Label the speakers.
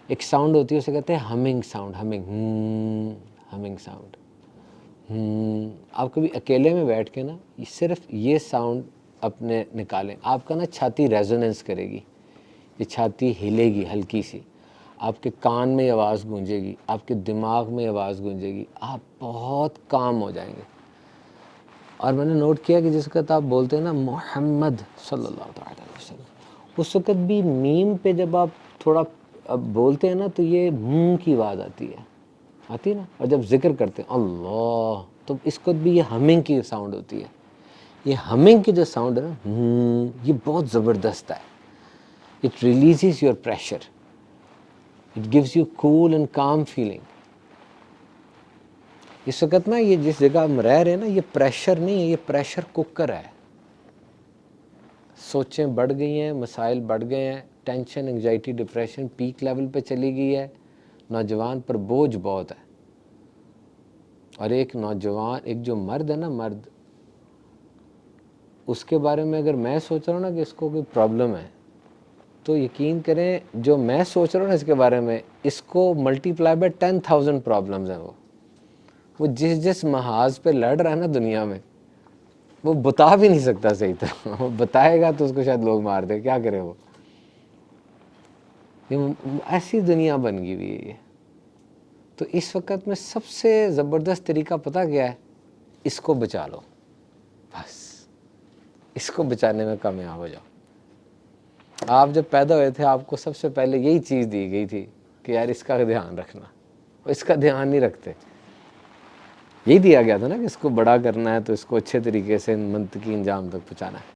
Speaker 1: ایک ساؤنڈ ہوتی ہے اسے کہتے ہیں ہمنگ ساؤنڈ، ہمنگ ساؤنڈ۔ آپ کبھی اکیلے میں بیٹھ کے نا صرف یہ ساؤنڈ اپنے نکالیں، آپ کا نا چھاتی ریزوننس کرے گی، یہ چھاتی ہلے گی ہلکی سی، آپ کے کان میں آواز گونجے گی، آپ کے دماغ میں آواز گونجے گی، آپ بہت کام ہو جائیں گے۔ اور میں نے نوٹ کیا کہ جس وقت آپ بولتے ہیں نا محمد صلی اللہ تعالیٰ علیہ وسلم، اس وقت بھی میم پہ جب آپ تھوڑا بولتے ہیں نا تو یہ کی آواز آتی ہے نا، اور جب ذکر کرتے ہیں اللہ تو اس کو بھی یہ ہمنگ کی ساؤنڈ ہوتی ہے۔ یہ ہمنگ کی جو ساؤنڈ ہے نا یہ بہت زبردست ہے۔ It releases your pressure, it gives you cool and calm feeling. اس وقت نا یہ جس جگہ ہم رہ رہے ہیں نا یہ پریشر نہیں ہے، یہ پریشر کوکر ہے۔ سوچیں بڑھ گئی ہیں، مسائل بڑھ گئے ہیں، tension, anxiety, depression peak level پہ چلی گئی ہے، نوجوان پر بوجھ بہت ہے۔ اور ایک نوجوان، ایک جو مرد ہے نا، مرد، اس کے بارے میں اگر میں سوچ رہا ہوں نا کہ اس کو کوئی پرابلم ہے تو یقین کریں جو میں سوچ رہا ہوں نا اس کے بارے میں، اس کو ملٹی پلائی بائی 10,000 پرابلمز ہیں۔ وہ جس محاذ پہ لڑ رہا ہے نا دنیا میں، وہ بتا بھی نہیں سکتا صحیح طرح، وہ بتائے گا تو اس کو شاید لوگ مار دے، کیا کرے وہ۔ ایسی دنیا بن گئی ہوئی ہے یہ۔ تو اس وقت میں سب سے زبردست طریقہ پتہ کیا ہے؟ اس کو بچا لو، بس اس کو بچانے میں کامیاب ہو جاؤ۔ آپ جب پیدا ہوئے تھے آپ کو سب سے پہلے یہی چیز دی گئی تھی کہ یار اس کا دھیان رکھنا، اس کا دھیان نہیں رکھتے۔ یہی دیا گیا تھا نا کہ اس کو بڑا کرنا ہے تو اس کو اچھے طریقے سے منطقی انجام تک پہنچانا ہے۔